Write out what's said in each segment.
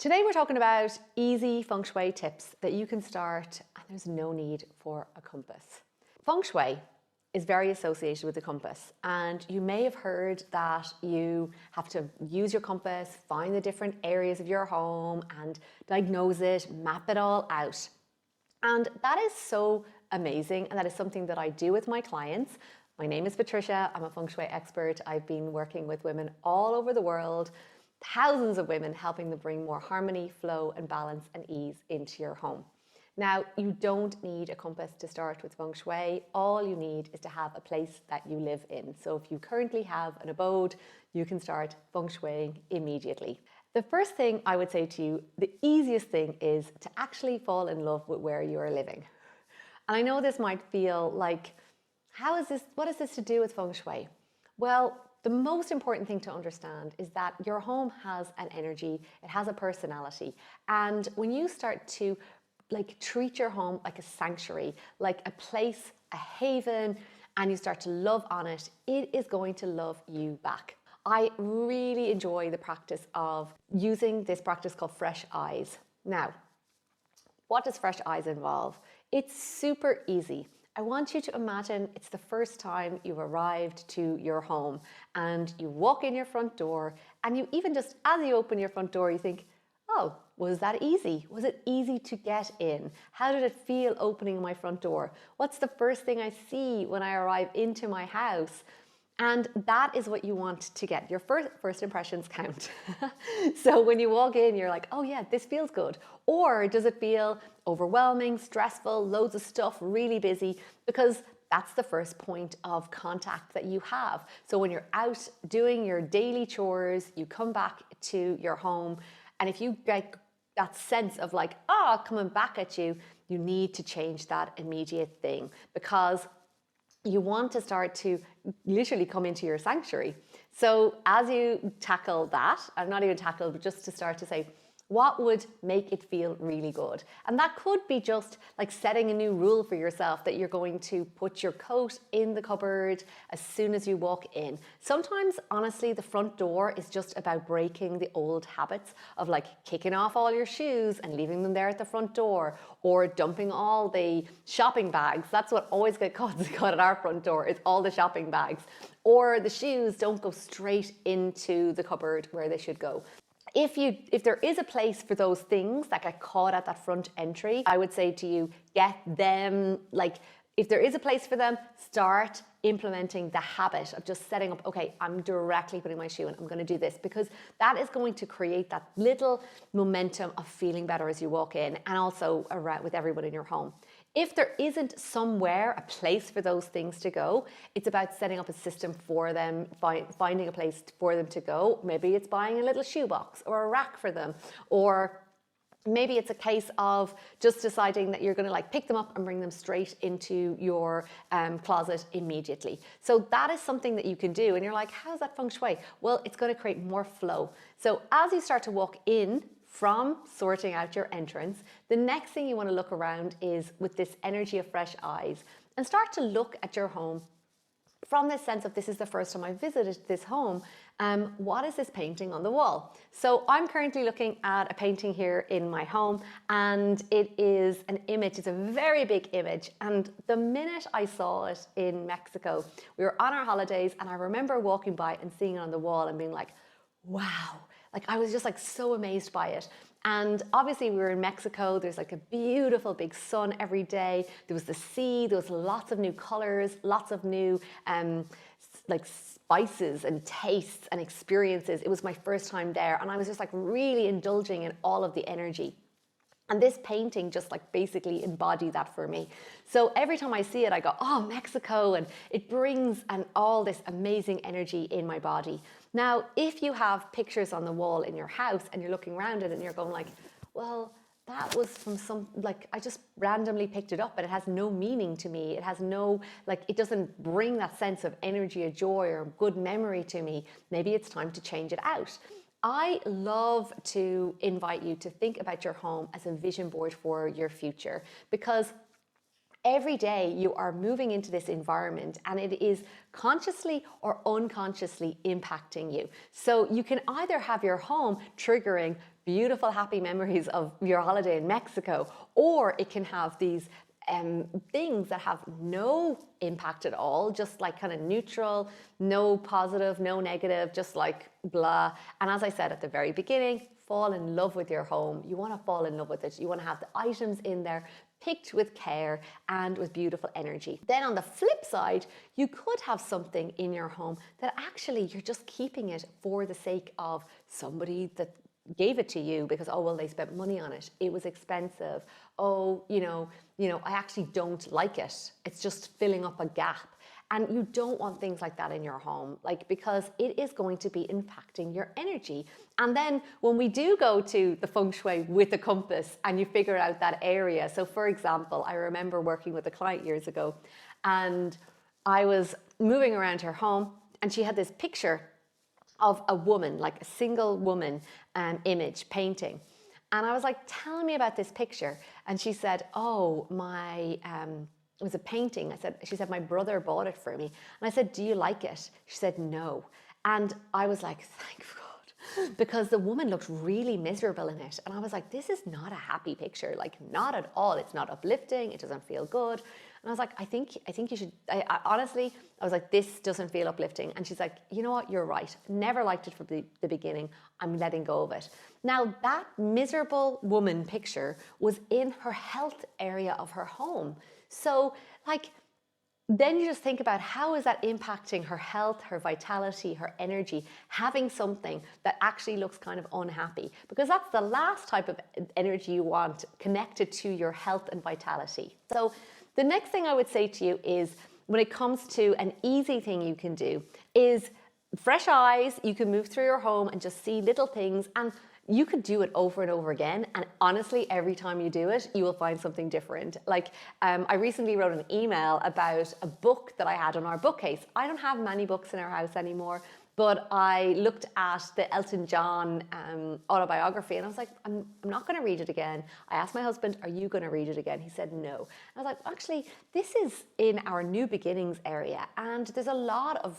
Today we're talking about easy Feng Shui tips that you can start and there's no need for a compass. Feng Shui is very associated with the compass, and you may have heard that you have to use your compass, find the different areas of your home and diagnose it, map it all out. And that is so amazing, and that is something that I do with my clients. My name is Patricia, I'm a Feng Shui expert. I've been working with women all over the world, thousands of women, helping them bring more harmony, flow and balance and ease into your home. Now, you don't need a compass to start with Feng Shui. All you need is to have a place that you live in. So if you currently have an abode, you can start Feng Shuiing immediately. The first thing I would say to you, the easiest thing is to actually fall in love with where you are living. And I know this might feel like, what is this to do with Feng Shui? Well, the most important thing to understand is that your home has an energy, it has a personality. And when you start to treat your home like a sanctuary, like a place, a haven, and you start to love on it, it is going to love you back. I really enjoy the practice of using this practice called fresh eyes. Now, what does fresh eyes involve? It's super easy. I want you to imagine it's the first time you've arrived to your home and you walk in your front door, and you even just, as you open your front door, you think, oh, was that easy? Was it easy to get in? How did it feel opening my front door? What's the first thing I see when I arrive into my house? And that is what you want to get. Your first impressions count. So when you walk in, you're like, oh yeah, this feels good. Or does it feel overwhelming, stressful, loads of stuff, really busy? Because that's the first point of contact that you have. So when you're out doing your daily chores, you come back to your home, and if you get that sense of like, coming back at you, you need to change that immediate thing, because you want to start to literally come into your sanctuary. So as you tackle that, and not even tackle, but just to start to say, what would make it feel really good? And that could be just like setting a new rule for yourself that you're going to put your coat in the cupboard as soon as you walk in. Sometimes, honestly, the front door is just about breaking the old habits of like kicking off all your shoes and leaving them there at the front door, or dumping all the shopping bags. That's what always gets caught at our front door, is all the shopping bags. Or the shoes don't go straight into the cupboard where they should go. If there is a place for those things that get caught at that front entry, I would say to you, get them, if there is a place for them, start implementing the habit of just setting up, okay, I'm directly putting my shoe in, I'm gonna do this, because that is going to create that little momentum of feeling better as you walk in, and also around with everyone in your home. If there isn't somewhere, a place for those things to go, it's about setting up a system for them, finding a place for them to go. Maybe it's buying a little shoebox or a rack for them, or maybe it's a case of just deciding that you're going to pick them up and bring them straight into your closet immediately. So that is something that you can do. And you're like, how's that Feng Shui? Well, it's going to create more flow. So as you start to walk in from sorting out your entrance, the next thing you want to look around is with this energy of fresh eyes, and start to look at your home from this sense of, this is the first time I visited this home. What is this painting on the wall? So I'm currently looking at a painting here in my home, and it is an image. It's a very big image. And the minute I saw it in Mexico, we were on our holidays, and I remember walking by and seeing it on the wall and being like, wow. I was just so amazed by it. And obviously we were in Mexico, there's a beautiful big sun every day. There was the sea, there was lots of new colors, lots of new spices and tastes and experiences. It was my first time there, and I was just really indulging in all of the energy. And this painting just basically embodied that for me. So every time I see it, I go, oh, Mexico, and it brings all this amazing energy in my body. Now, if you have pictures on the wall in your house and you're looking around it and you're going well, that was from I just randomly picked it up, but it has no meaning to me. It has no, it doesn't bring that sense of energy or joy or good memory to me. Maybe it's time to change it out. I love to invite you to think about your home as a vision board for your future, because every day you are moving into this environment and it is consciously or unconsciously impacting you. So you can either have your home triggering beautiful, happy memories of your holiday in Mexico, or it can have these things that have no impact at all, just like kind of neutral, no positive, no negative, just like blah. And as I said at the very beginning, fall in love with your home. You want to fall in love with it. You want to have the items in there picked with care and with beautiful energy. Then on the flip side, you could have something in your home that actually you're just keeping it for the sake of somebody that gave it to you because, oh, well, they spent money on it. It was expensive. Oh, I actually don't like it. It's just filling up a gap. And you don't want things like that in your home, because it is going to be impacting your energy. And then when we do go to the Feng Shui with a compass and you figure out that area. So for example, I remember working with a client years ago, and I was moving around her home and she had this picture of a woman, like a single woman image painting. And I was like, tell me about this picture. And she said, oh, it was a painting. She said, my brother bought it for me. And I said, do you like it? She said, no. And I was like, thank God, because the woman looked really miserable in it. And I was like, this is not a happy picture, not at all. It's not uplifting. It doesn't feel good. And I was like, I think you should, honestly, I was like, this doesn't feel uplifting. And she's like, you know what, you're right. Never liked it from the beginning. I'm letting go of it. Now that miserable woman picture was in her health area of her home. So then you just think about how is that impacting her health, her vitality, her energy, having something that actually looks kind of unhappy, because that's the last type of energy you want connected to your health and vitality. So the next thing I would say to you is, when it comes to an easy thing you can do is fresh eyes. You can move through your home and just see little things, and you could do it over and over again. And honestly, every time you do it, you will find something different. I recently wrote an email about a book that I had on our bookcase. I don't have many books in our house anymore, but I looked at the Elton John autobiography and I was like, I'm not going to read it again. I asked my husband, are you going to read it again? He said no. I was like, actually, this is in our new beginnings area, and there's a lot of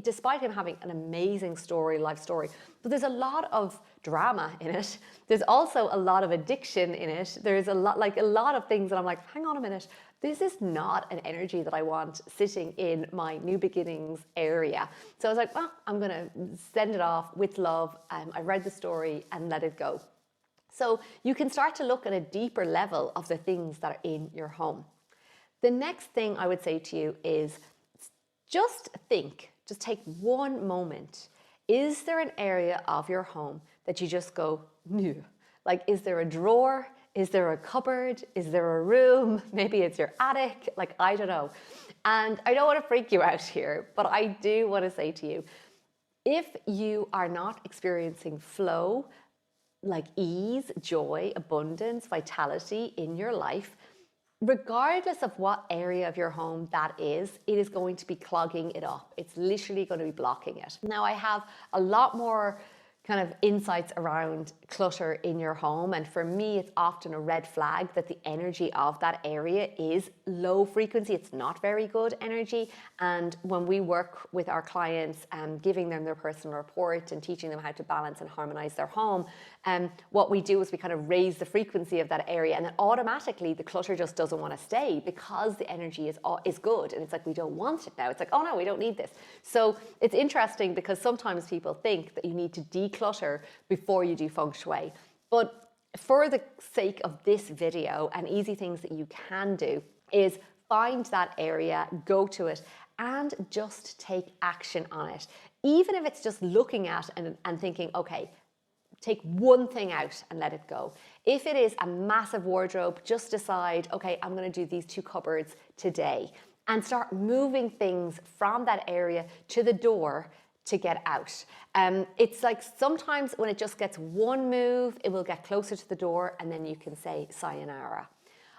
despite him having an amazing life story, but there's a lot of drama in it. There's also a lot of addiction in it. There's a lot of things that I'm like, hang on a minute, this is not an energy that I want sitting in my new beginnings area. So I was like, well, I'm gonna send it off with love. I read the story and let it go. So you can start to look at a deeper level of the things that are in your home. The next thing I would say to you is, just take one moment. Is there an area of your home that you just go, no? Is there a drawer? Is there a cupboard? Is there a room? Maybe it's your attic. I don't know. And I don't want to freak you out here, but I do want to say to you, if you are not experiencing flow, ease, joy, abundance, vitality in your life, regardless of what area of your home that is, it is going to be clogging it up. It's literally going to be blocking it. Now, I have a lot more kind of insights around clutter in your home, and for me, it's often a red flag that the energy of that area is low frequency. It's not very good energy. And when we work with our clients, giving them their personal report and teaching them how to balance and harmonize their home, what we do is we kind of raise the frequency of that area, and then automatically the clutter just doesn't want to stay because the energy is good. And it's like, we don't want it now. It's like, oh no, we don't need this. So it's interesting because sometimes people think that you need to declutter before you do Feng Shui. But for the sake of this video, and easy things that you can do is find that area, go to it, and just take action on it. Even if it's just looking at and thinking, okay, take one thing out and let it go. If it is a massive wardrobe, just decide, okay, I'm going to do these 2 cupboards today, and start moving things from that area to the door to get out. It's like sometimes when it just gets one move, it will get closer to the door, and then you can say sayonara.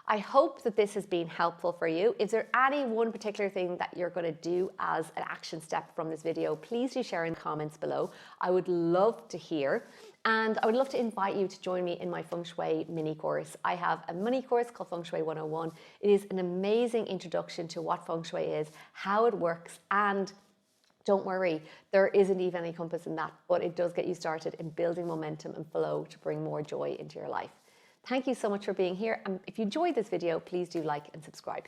I hope that this has been helpful for you. Is there any one particular thing that you're going to do as an action step from this video? Please do share in the comments below. I would love to hear. And I would love to invite you to join me in my Feng Shui mini course. I have a mini course called Feng Shui 101. It is an amazing introduction to what Feng Shui is, how it works, and Don't worry, there isn't even any compass in that, but it does get you started in building momentum and flow to bring more joy into your life. Thank you so much for being here. And if you enjoyed this video, please do like and subscribe.